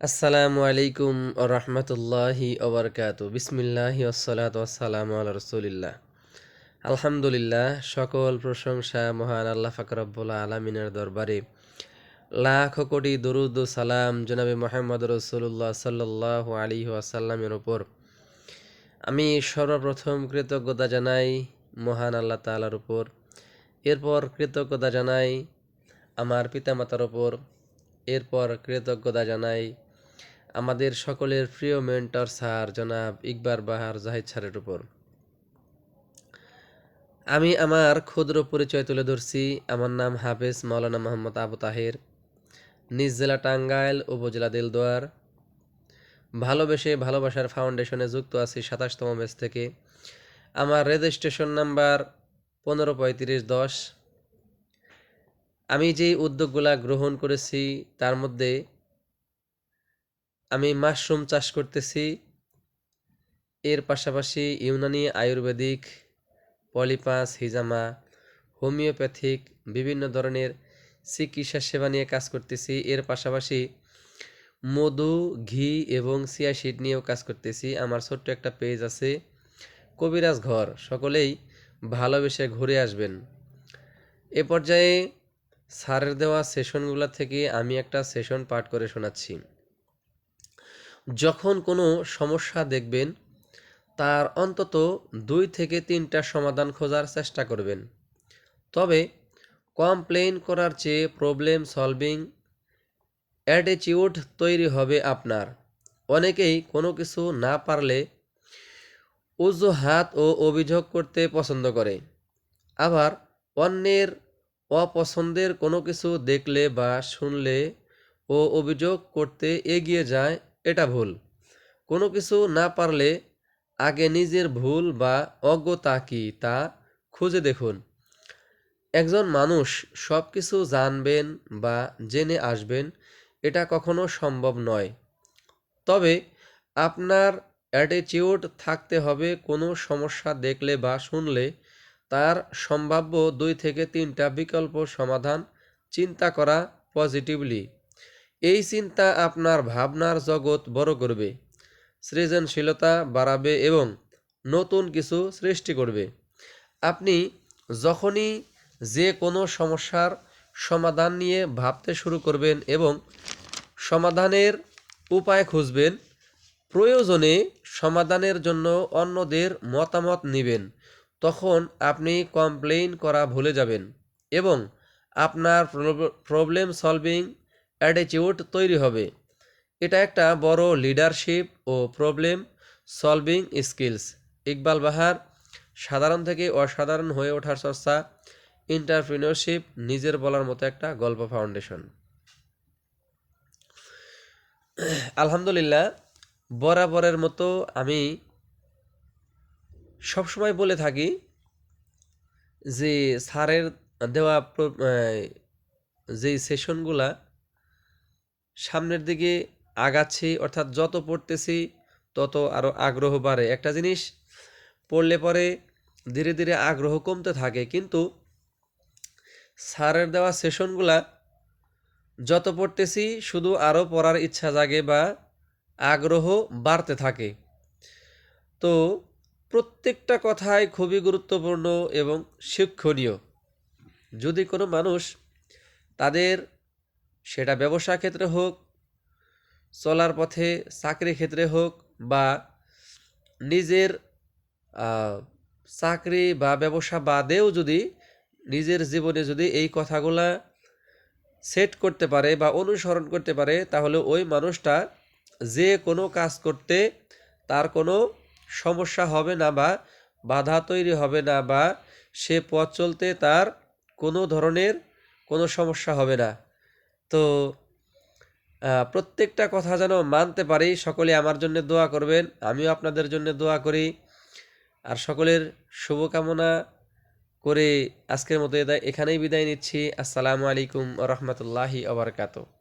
আসসালামু আলাইকুম রহমতুল্লাহি ওবরকাত বিসমিল্লাহি ওসসালাতু ওয়াসসালামু আলা রাসূলিল্লাহ। আলহামদুলিল্লাহ, সকল প্রশংসা মহান আল্লাহ পাক রব্বুল আলামিনের দরবারে। লাখ কোটি দরুদ ও সালাম জনাবে মুহাম্মদ রাসূলুল্লাহ সাল্লাল্লাহু আলাইহি ওয়াসাল্লামের উপর। আমি সর্বপ্রথম কৃতজ্ঞতা জানাই মহান আল্লাহ তাআলার উপর। এরপর কৃতজ্ঞতা জানাই আমার পিতামাতার উপর। এরপর কৃতজ্ঞতা জানাই আমাদের সকলের প্রিয় মেন্টর স্যার জনাব ইকবার বাহার জাহিদ স্যারের উপর। আমি আমার ক্ষুদ্র পরিচয় তুলে ধরছি। আমার নাম হাফেজ মাওলানা মোহাম্মদ আবু তাহের, নিজ জেলা টাঙ্গাইল, উপজেলা দিলদুয়ার। ভালোবেসে ভালোবাসার ফাউন্ডেশনে যুক্ত আছি ২৭তম ব্যাচ থেকে। আমার রেজিস্ট্রেশন নাম্বার 153510। আমি যেই উদ্যোগগুলা গ্রহণ করেছি তার মধ্যে আমি মাশরুম চাষ করতেছি। এর পাশাপাশি ইউনানি, আয়ুর্বেদিক, পলিপাস, হিজামা, হোমিওপ্যাথিক বিভিন্ন ধরনের চিকিৎসা সেবা নিয়ে কাজ করতেছি। এর পাশাপাশি মধু, ঘি এবং চিয়া সিড নিয়েও কাজ করতেছি। আমার ছোট্ট একটা পেজ আছে, কবিরাজ ঘর। সকলেই ভালোবেসে ঘুরে আসবেন। এ পর্যায়ে স্যারের দেওয়া সেশনগুলো থেকে আমি একটা সেশন পাঠ করে শোনাচ্ছি। যখন কোনো সমস্যা দেখবেন, তার অন্তত 2 থেকে 3টা সমাধান খোঁজার চেষ্টা করবেন। তবে কমপ্লেইন করার চেয়ে প্রবলেম সলভিং অ্যাটিটিউড তৈরি হবে আপনার। অনেকেই কোনো কিছু না পারলে অজুহাত ও অভিযোগ করতে পছন্দ করে। আবার অন্যের অপছন্দের কোনো কিছু দেখলে বা শুনলে ও অভিযোগ করতে এগিয়ে যায়, এটা ভুল। কোনো কিছু না পারলে আগে নিজের ভুল বা অজ্ঞতা কী তা খুঁজে দেখুন। একজন মানুষ সব কিছু জানবেন বা জেনে আসবেন, এটা কখনো সম্ভব নয়। তবে আপনার অ্যাটিটিউড থাকতে হবে কোনো সমস্যা দেখলে বা শুনলে তার সম্ভাব্য 2 থেকে 3টা বিকল্প সমাধান চিন্তা করা পজিটিভলি। এই চিন্তা আপনার ভাবনার জগৎ বড় করবে, সৃজনশীলতা বাড়াবে এবং নতুন কিছু সৃষ্টি করবে। আপনি যখনই যে কোনো সমস্যার সমাধান নিয়ে ভাবতে শুরু করবেন এবং সমাধানের উপায় খুঁজবেন, প্রয়োজনে সমাধানের জন্য অন্যদের মতামত নেবেন, তখন আপনি কমপ্লেইন করা ভুলে যাবেন এবং আপনার প্রবলেম সলভিং অ্যাটিটিউড তৈরি হবে। এটা একটা বড় লিডারশিপ ও প্রবলেম সলভিং স্কিলস। ইকবাল বাহার, সাধারণ থেকে অসাধারণ হয়ে ওঠার চর্চা, এন্টারপ্রেনিয়রশিপ, নিজের বলার মতো একটা গল্প ফাউন্ডেশন। আলহামদুলিল্লাহ, বরাবরের মতো আমি সবসময় বলে থাকি যে স্যারের দেওয়া যেই সেশনগুলা সামনের দিকে আগাচ্ছি, অর্থাৎ যত পড়তেছি তত আরও আগ্রহ বাড়ে। একটা জিনিস পড়লে পরে ধীরে ধীরে আগ্রহ কমতে থাকে, কিন্তু স্যারের দেওয়া সেশনগুলা যত পড়তেছি শুধু আরও পড়ার ইচ্ছা জাগে বা আগ্রহ বাড়তে থাকে। তো প্রত্যেকটা কথাই খুবই গুরুত্বপূর্ণ এবং শিক্ষণীয়। যদি কোনো মানুষ তাদের, সেটা ব্যবসা ক্ষেত্রে হোক, চলার পথে চাকরি ক্ষেত্রে হোক, বা নিজের চাকরি বা ব্যবসা বাদেও যদি নিজের জীবনে যদি এই কথাগুলা সেট করতে পারে বা অনুসরণ করতে পারে, তাহলে ওই মানুষটা যে কোনো কাজ করতে তার কোনো সমস্যা হবে না বা বাধা তৈরি হবে না, বা সে পথ চলতে তার কোনো ধরনের কোনো সমস্যা হবে না। তো প্রত্যেকটা কথা যেন মানতে পারি। সকলে আমার জন্য দোয়া করবেন, আমিও আপনাদের জন্য দোয়া করি। আর সকলের শুভকামনা করে আজকের মতো এখানেই বিদায় নিচ্ছি। আসসালামু আলাইকুম ওয়া রাহমাতুল্লাহি ওয়া বারাকাতুহু।